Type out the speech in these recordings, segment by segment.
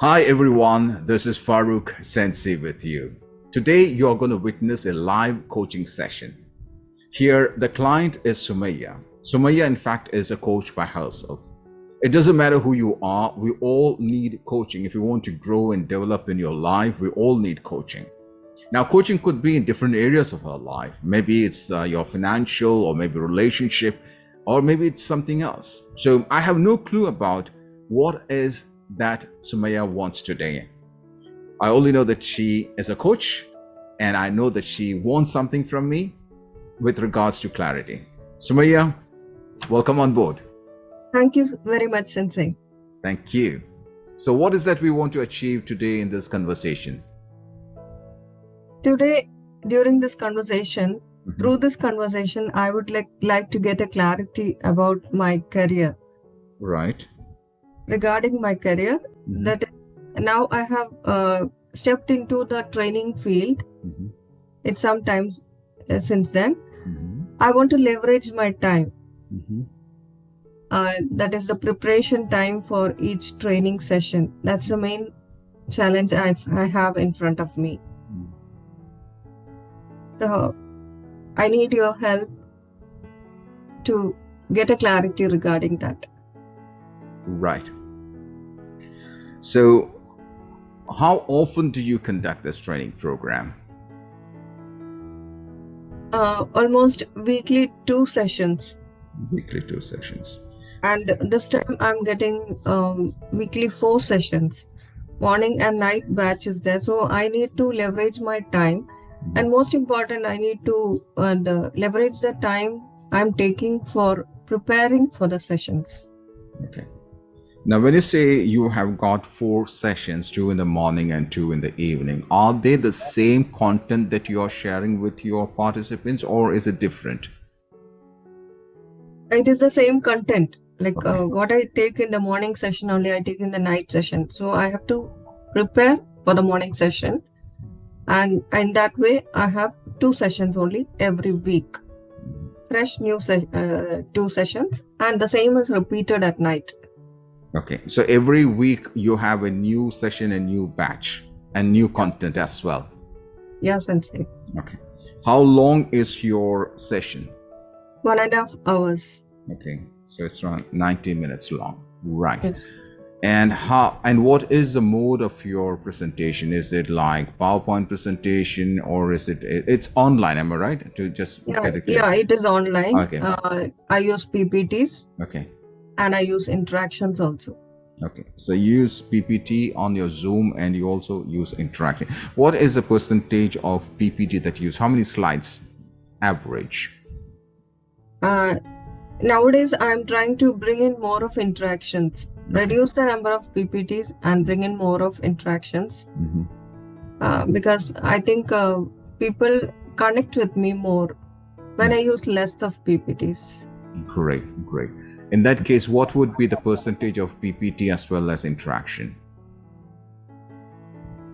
Hi everyone, this is Farookh Sensei with you. Today you are going to witness a live coaching session. Here the client is Sumaya. Sumaya in fact is a coach by herself. It doesn't matter who you are, we all need coaching. If you want to grow and develop in your life, we all need coaching. Now coaching could be in different areas of our life. Maybe it's your financial or maybe relationship or maybe it's something else. So I have no clue about what is that Sumaya wants today. I only know that she is a coach and I know that she wants something from me with regards to clarity. Sumaya, welcome on board. Thank you very much, Sensei. Thank you. So what is that we want to achieve today in this conversation? Today, during this conversation, through this conversation, I would like to get a clarity about my career. Right. Regarding my career, that is, now I have stepped into the training field. It's sometimes since then. I want to leverage my time. That is the preparation time for each training session. That's the main challenge I have in front of me. So I need your help to get a clarity regarding that. Right. So how often do you conduct this training program? Almost weekly 2 sessions. Weekly 2 sessions. And this time I'm getting weekly 4 sessions. Morning and night batch is there. So I need to leverage my time. And most important, I need to leverage the time I'm taking for preparing for the sessions. Okay. Now, when you say you have got 4 sessions, 2 in the morning and 2 in the evening, are they the same content that you are sharing with your participants or is it different? It is the same content. Like what I take in the morning session only, I take in the night session. So I have to prepare for the morning session. And in that way, I have 2 sessions only every week. Fresh new 2 sessions. And the same is repeated at night. Okay. So every week you have a new session, a new batch and new content as well. Yes, Sensei. Okay. How long is your session? 1.5 hours. Okay. So it's around 90 minutes long. Right. Yes. And what is the mode of your presentation? Is it like PowerPoint presentation or is it's online, am I right? To just get it clear. Yeah, it is online. Okay. I use PPTs. Okay. And I use interactions also. Okay. So you use PPT on your Zoom and you also use interaction. What is the percentage of PPT that you use? How many slides average? Nowadays, I'm trying to bring in more of interactions, reduce the number of PPTs and bring in more of interactions. Because I think people connect with me more when I use less of PPTs. Great. In that case, what would be the percentage of PPT as well as interaction?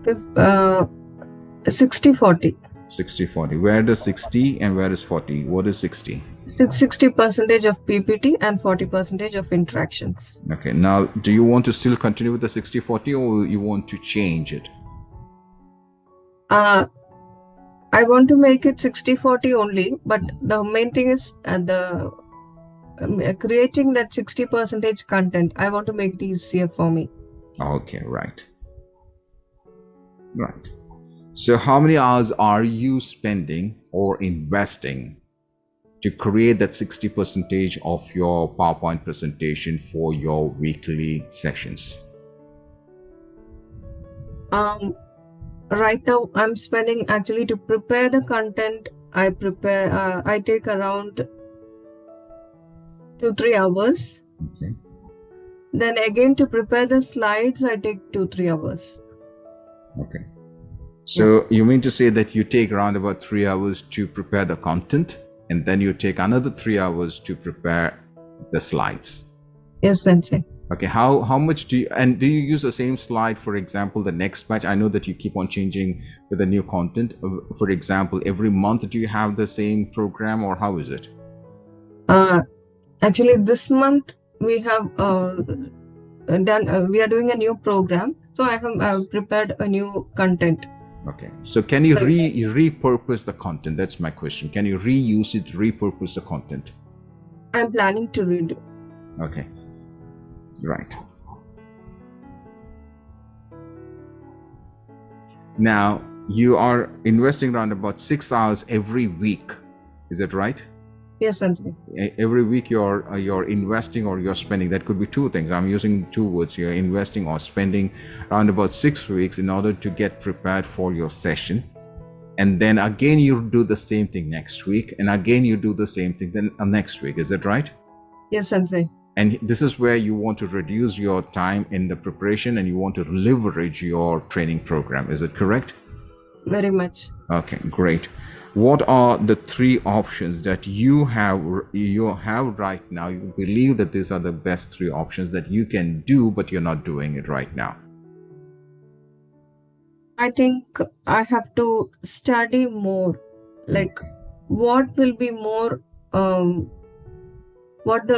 60-40. 60-40. Where does 60 and where is 40? What is 60? 60% of PPT and 40% of interactions. Okay. Now, do you want to still continue with the 60-40 or you want to change it? I want to make it 60-40 only, but the main thing is creating that 60% content. I want to make it easier for me. Okay, right. So how many hours are you spending or investing to create that 60% of your PowerPoint presentation for your weekly sessions? Right now, I'm spending actually to prepare the content. I take around 2-3 hours. Okay. Then again to prepare the slides, I take 2-3 hours. Okay. So you mean to say that you take around about 3 hours to prepare the content and then you take another 3 hours to prepare the slides? Yes, Sensei. Okay, how much do you use the same slide, for example, the next batch? I know that you keep on changing with the new content. For example, every month, do you have the same program or how is it? Actually, this month we have we are doing a new program. So I have prepared a new content. Okay. So can you So repurpose the content? That's my question. Can you reuse it, repurpose the content? I'm planning to redo. Okay. Right. Now, you are investing around about 6 hours every week. Is that right? Yes, Sensei. Every week you're investing or you're spending. That could be two things. I'm using two words. You're investing or spending around about 6 weeks in order to get prepared for your session. And then again, you do the same thing next week. And again, you do the same thing then next week. Is that right? Yes, Sensei. And this is where you want to reduce your time in the preparation and you want to leverage your training program. Is it correct? Very much. Okay, great. What are the three options that you have right now? You believe that these are the best three options that you can do, but you're not doing it right now. I think I have to study more. Like, what will be more, what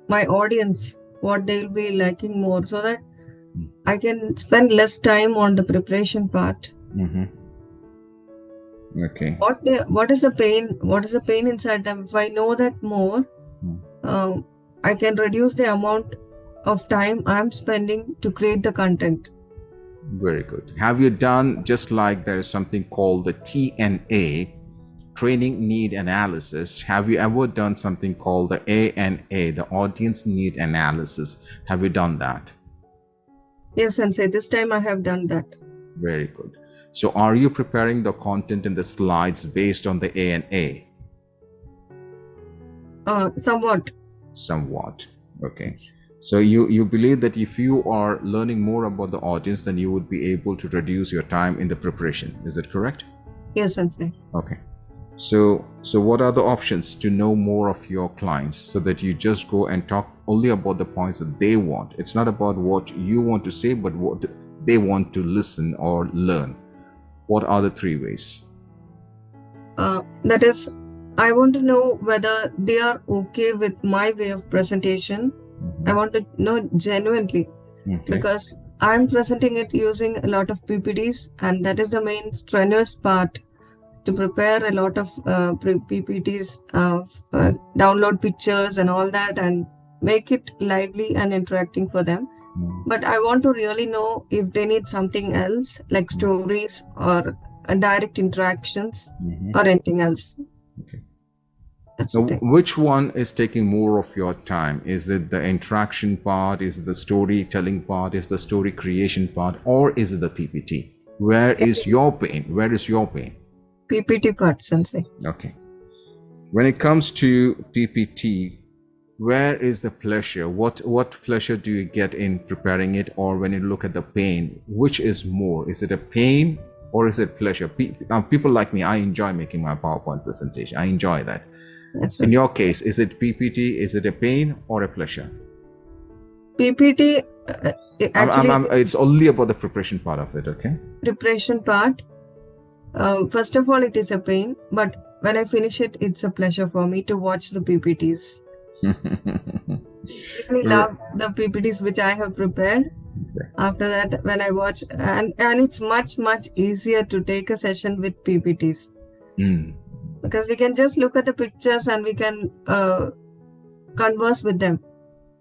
my audience, what they'll be liking more, so that I can spend less time on the preparation part. Okay. What is the pain? What is the pain inside them? If I know that more, I can reduce the amount of time I'm spending to create the content. Very good. Have you done, just like there is something called the TNA, training need analysis, have you ever done something called the ANA, the audience need analysis? Have you done that? Yes, Sensei, this time I have done that. Very good. So are you preparing the content in the slides based on the ANA? Somewhat. Somewhat. Okay. So you believe that if you are learning more about the audience, then you would be able to reduce your time in the preparation. Is that correct? Yes, Sensei. Okay. So what are the options to know more of your clients so that you just go and talk only about the points that they want? It's not about what you want to say, but what they want to listen or learn. What are the three ways? That is, I want to know whether they are okay with my way of presentation. I want to know genuinely, because I'm presenting it using a lot of PPTs, and that is the main strenuous part, to prepare a lot of PPTs, download pictures and all that, and make it lively and interacting for them. But I want to really know if they need something else, like stories or direct interactions or anything else. Okay. That's So the thing. which one is taking more of your time? Is it the interaction part? Is it the storytelling part? Is the story creation part? Or is it the PPT? Where is your pain? Where is your pain? PPT part, Sensei. Okay. When it comes to PPT, where is the pleasure? What pleasure do you get in preparing it? Or when you look at the pain, which is more? Is it a pain or is it pleasure? People like me, I enjoy making my PowerPoint presentation. I enjoy that. In your case, is it PPT? Is it a pain or a pleasure? PPT, actually, it's only about the preparation part of it, okay? preparation part. First of all, it is a pain, but when I finish it, it's a pleasure for me to watch the PPTs. I really love the PPTs which I have prepared. Okay. After that, when I watch, and it's much easier to take a session with PPTs, because we can just look at the pictures and we can converse with them.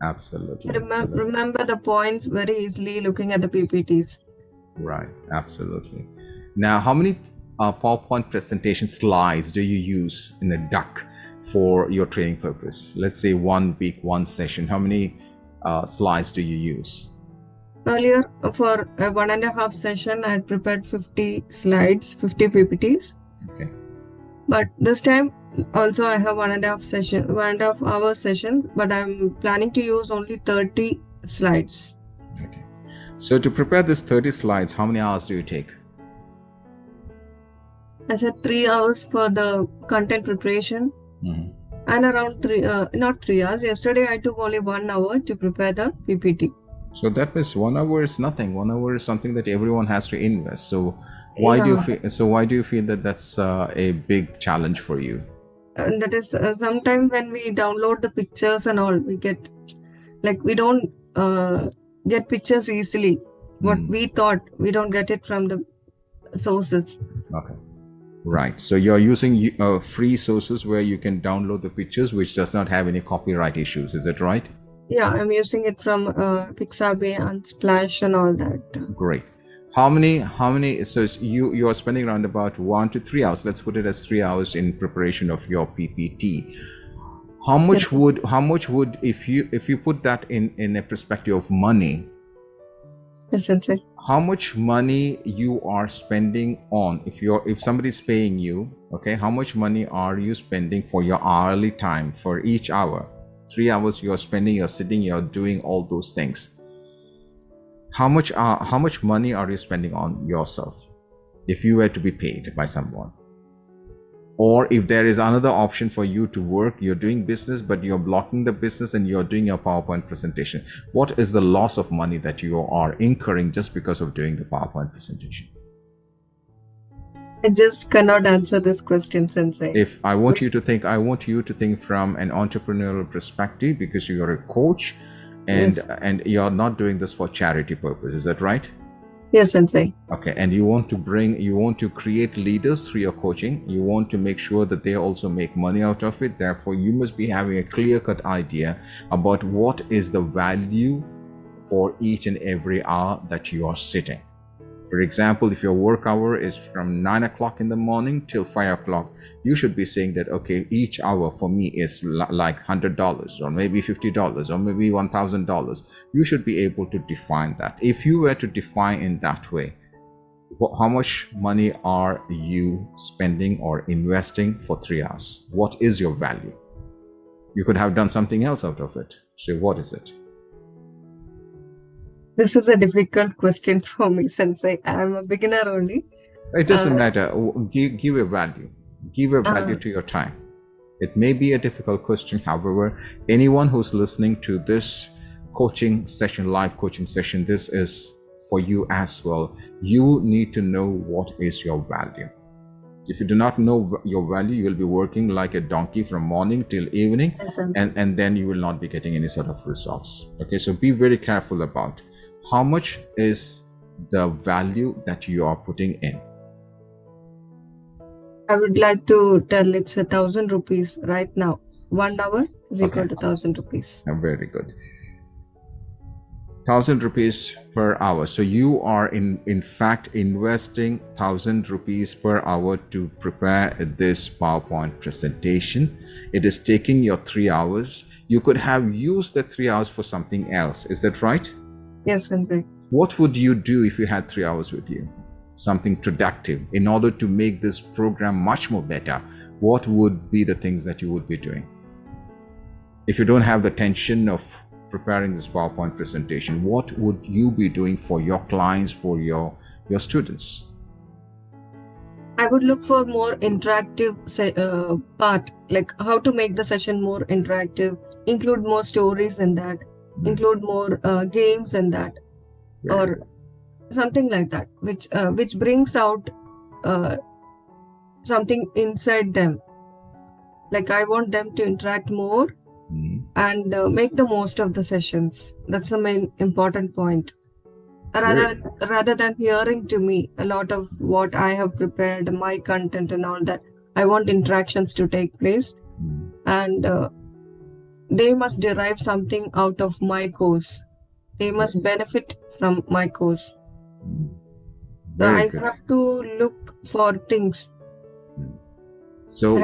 Absolutely. Remember the points very easily looking at the PPTs. Right. Absolutely. Now, how many PowerPoint presentation slides do you use in a duck for your training purpose? Let's say 1 week, 1 session. How many slides do you use? Earlier, for a 1.5 session, I had prepared 50 slides, 50 PPTs. Okay. But this time, also I have 1.5 hour sessions, but I'm planning to use only 30 slides. Okay. So to prepare this 30 slides, how many hours do you take? I said 3 hours for the content preparation, and around not 3 hours. Yesterday I took only 1 hour to prepare the PPT. So that means 1 hour is nothing. 1 hour is something that everyone has to invest. So why do you feel that that's a big challenge for you? And that is sometimes when we download the pictures and all, we get, like, we don't get pictures easily. What we thought, we don't get it from the sources. Okay. Right. So you're using free sources where you can download the pictures, which does not have any copyright issues. Is that right? Yeah, I'm using it from Pixabay and Splash and all that. Great. How many? So you are spending around about 1 to 3 hours. Let's put it as 3 hours in preparation of your PPT. How much would if you put that in a perspective of money? Yes, Sensei. How much money you are spending on if somebody's paying you, okay, how much money are you spending for your hourly time for each hour? 3 hours you are spending, you're sitting, you're doing all those things. How much money are you spending on yourself if you were to be paid by someone? Or if there is another option for you to work, you're doing business, but you're blocking the business and you're doing your PowerPoint presentation. What is the loss of money that you are incurring just because of doing the PowerPoint presentation? I just cannot answer this question, Sensei. If I want you to think from an entrepreneurial perspective, because you're a coach and Yes. and you're not doing this for charity purpose. Is that right? Yes, Sensei. Okay, and you want to create leaders through your coaching. You want to make sure that they also make money out of it. Therefore, you must be having a clear-cut idea about what is the value for each and every hour that you are sitting. For example, if your work hour is from 9 o'clock in the morning till 5 o'clock, you should be saying that, okay, each hour for me is like $100 or maybe $50 or maybe $1,000. You should be able to define that. If you were to define in that way, how much money are you spending or investing for 3 hours? What is your value? You could have done something else out of it. So what is it? This is a difficult question for me, Sensei. I'm a beginner only. It doesn't matter. Give a value. Give a value to your time. It may be a difficult question. However, anyone who's listening to this coaching session, live coaching session, this is for you as well. You need to know what is your value. If you do not know your value, you will be working like a donkey from morning till evening, Yes, sir. and then you will not be getting any sort of results. Okay, so be very careful about how much is the value that you are putting in. I would like to tell it's 1,000 rupees right now. 1 hour is equal Okay. to 1,000 rupees. Very good. 1,000 rupees per hour. So you are in fact investing 1,000 rupees per hour to prepare this PowerPoint presentation. It is taking your 3 hours. You could have used the 3 hours for something else. Is that right? Yes, Sensei. What would you do if you had 3 hours with you? Something productive in order to make this program much more better. What would be the things that you would be doing? If you don't have the tension of preparing this PowerPoint presentation, what would you be doing for your clients, for your students? I would look for more interactive part, like how to make the session more interactive, include more stories in that, include more games in that, or something like that, which brings out something inside them. Like I want them to interact more and make the most of the sessions. That's the main important point. Rather than hearing to me a lot of what I have prepared, my content and all that, I want interactions to take place, and they must derive something out of my course. They must benefit from my course. So I have to look for things. So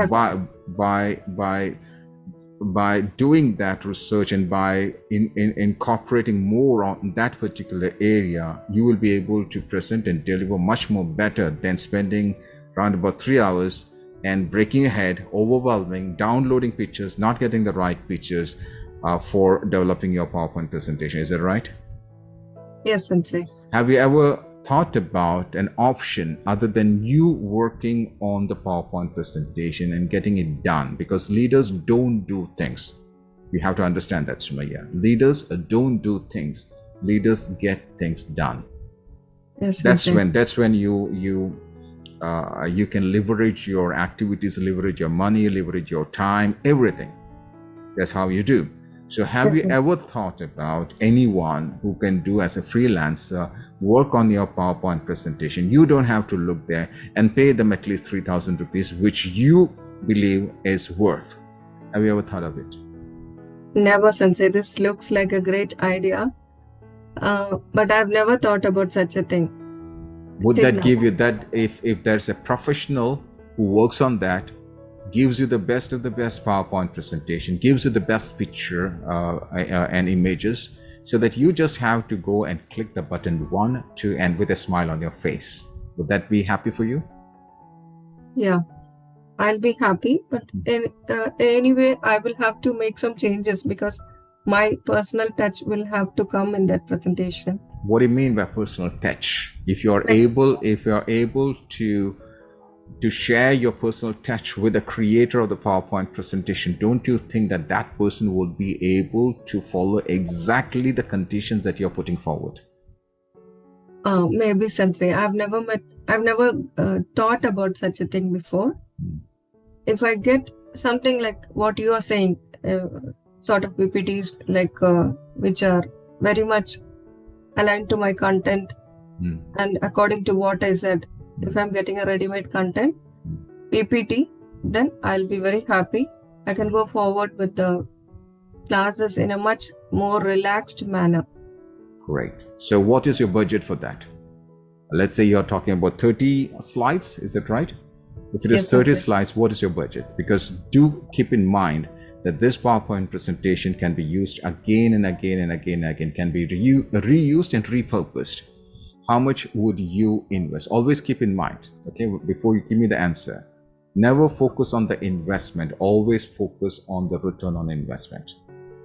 by doing that research and by incorporating more on that particular area, you will be able to present and deliver much more better than spending around about 3 hours and breaking ahead, overwhelming, downloading pictures, not getting the right pictures for developing your PowerPoint presentation. Is that right? Yes, Sensei. Have you ever thought about an option other than you working on the PowerPoint presentation and getting it done? Because leaders don't do things. You have to understand that, Sumaya. Leaders don't do things. Leaders get things done. Yes, that's when you can leverage your activities, leverage your money, leverage your time, everything. That's how you do. So have you ever thought about anyone who can do as a freelancer, work on your PowerPoint presentation? You don't have to look there and pay them at least 3,000 rupees, which you believe is worth. Have you ever thought of it? Never, Sensei. This looks like a great idea. But I've never thought about such a thing. Would that give you that, if there's a professional who works on that, gives you the best of the best PowerPoint presentation, gives you the best picture and images, so that you just have to go and click the button 1, 2, and with a smile on your face. Would that be happy for you? Yeah, I'll be happy. But anyway, I will have to make some changes because my personal touch will have to come in that presentation. What do you mean by personal touch? If you're able to share your personal touch with the creator of the PowerPoint presentation, don't you think that that person will be able to follow exactly the conditions that you're putting forward? Maybe, Sensei. I've never thought about such a thing before. If I get something like what you are saying, sort of PPTs like which are very much aligned to my content and according to what I said, if I'm getting a ready-made content PPT, then I'll be very happy. I can go forward with the classes in a much more relaxed manner. Great. So what is your budget for that? Let's say you're talking about 30 slides, is that right? If it is 30 slides, what is your budget? Because do keep in mind that this PowerPoint presentation can be used again and again and again and again, can be reused and repurposed. How much would you invest? Always keep in mind, okay, before you give me the answer, never focus on the investment, always focus on the return on investment.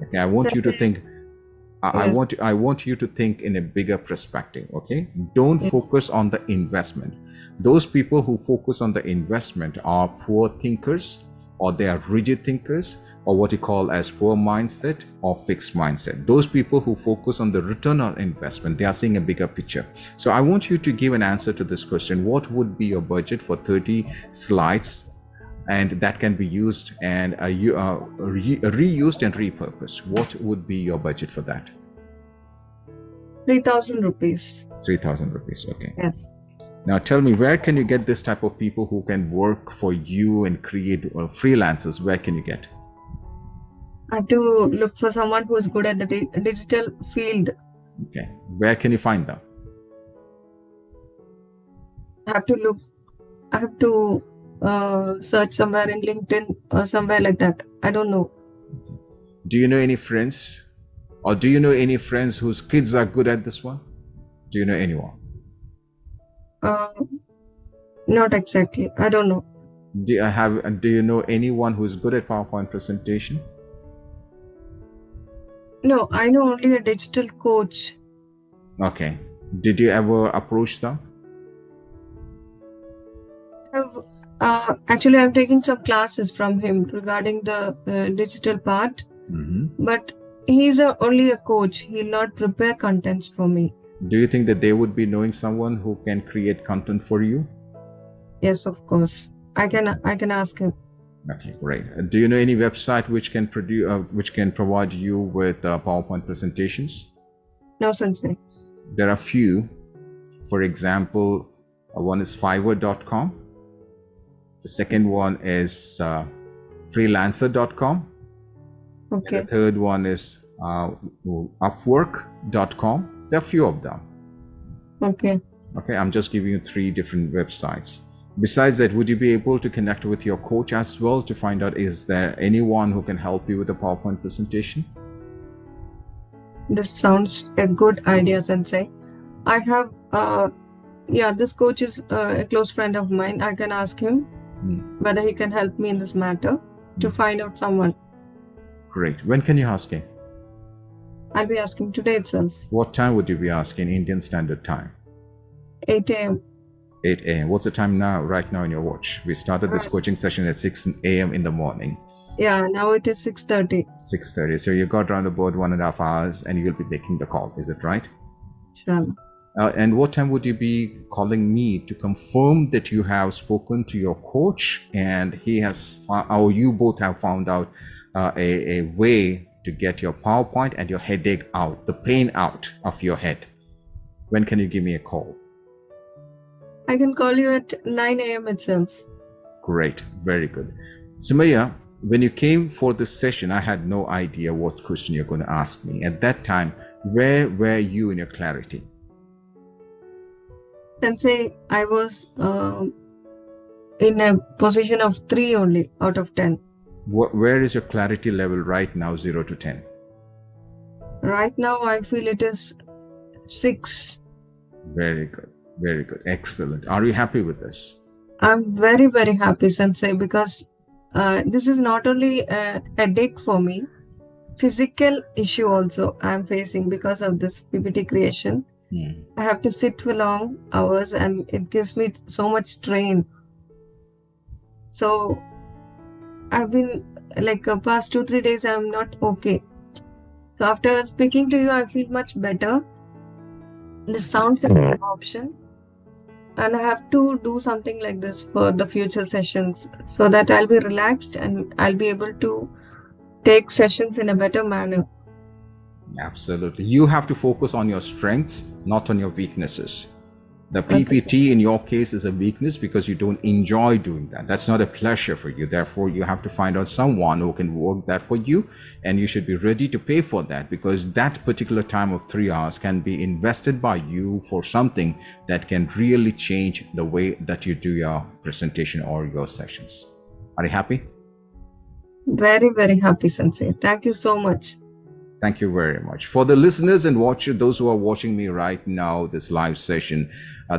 Okay, I want you to think, I want you to think in a bigger perspective, okay? Don't focus on the investment. Those people who focus on the investment are poor thinkers, or they are rigid thinkers, or what you call as poor mindset or fixed mindset. Those people who focus on the return on investment, they are seeing a bigger picture. So I want you to give an answer to this question. What would be your budget for 30 slides and that can be used and reused and repurposed? What would be your budget for that? 3,000 rupees. 3,000 rupees, okay. Yes. Now tell me, where can you get this type of people who can work for you and create freelancers? Where can you get? I have to look for someone who is good at the digital field. Okay. Where can you find them? I have to search somewhere in LinkedIn or somewhere like that. I don't know. Do you know any friends? Or do you know any friends whose kids are good at this one? Do you know anyone? Not exactly. I don't know. Do you know anyone who is good at PowerPoint presentation? No, I know only a digital coach. Okay. Did you ever approach them? Actually, I'm taking some classes from him regarding the digital part. But he's only a coach. He'll not prepare contents for me. Do you think that they would be knowing someone who can create content for you? Yes, of course. I can ask him. Okay, great. Do you know any website which can provide you with PowerPoint presentations? No, Sensei. There are few. For example, one is Fiverr.com. The second one is freelancer.com. Okay. And the third one is Upwork.com. There are few of them. Okay. Okay, I'm just giving you 3 different websites. Besides that, would you be able to connect with your coach as well to find out, is there anyone who can help you with the PowerPoint presentation? This sounds a good idea, Sensei. I have, this coach is a close friend of mine. I can ask him whether he can help me in this matter to find out someone. Great. When can you ask him? I'll be asking today itself. What time would you be asking? Indian Standard Time? 8 a.m. 8 a.m. What's the time now, right now in your watch? We started this coaching session at 6 a.m. in the morning. Yeah, now it is 6:30. 6:30. So you got around about 1.5 hours and you'll be making the call. Is it right? Sure. And what time would you be calling me to confirm that you have spoken to your coach and he has, or you both have found out a way to get your PowerPoint and your headache out, the pain out of your head. When can you give me a call? I can call you at 9 a.m. itself. Great. Very good. Sumaya, when you came for this session, I had no idea what question you're going to ask me. At that time, where were you in your clarity? Sensei, I was in a position of 3 only out of 10. Where is your clarity level right now, 0 to 10? Right now, I feel it is 6. Very good. Very good. Excellent. Are you happy with this? I'm very, very happy, Sensei, because this is not only a headache for me, physical issue also I'm facing because of this PPT creation. I have to sit for long hours and it gives me so much strain. So I've been like past 2-3 days I'm not okay. So after speaking to you, I feel much better. This sounds like an option. And I have to do something like this for the future sessions so that I'll be relaxed and I'll be able to take sessions in a better manner. Absolutely. You have to focus on your strengths, not on your weaknesses. The Okay, PPT in your case is a weakness because you don't enjoy doing that. That's not a pleasure for you. Therefore, you have to find out someone who can work that for you, and you should be ready to pay for that, because that particular time of 3 hours can be invested by you for something that can really change the way that you do your presentation or your sessions. Are you happy? Very, very happy, Sensei. Thank you so much. Thank you very much. For the listeners and watchers, those who are watching me right now, this live session,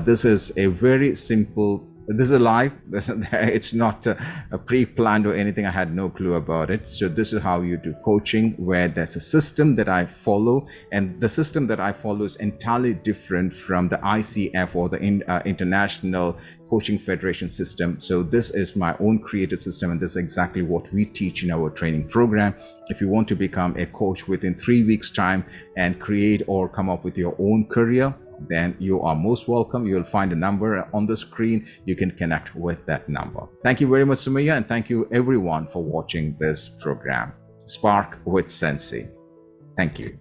this is a very simple, this is live. It's not a pre-planned or anything. I had no clue about it. So this is how you do coaching, where there's a system that I follow, and the system that I follow is entirely different from the ICF or the International Coaching Federation system. So this is my own created system, and this is exactly what we teach in our training program. If you want to become a coach within 3 weeks time and create or come up with your own career, then you are most welcome. You'll find a number on the screen. You can connect with that number. Thank you very much, Sumaya, and thank you everyone for watching this program, Spark with Sensei. Thank you.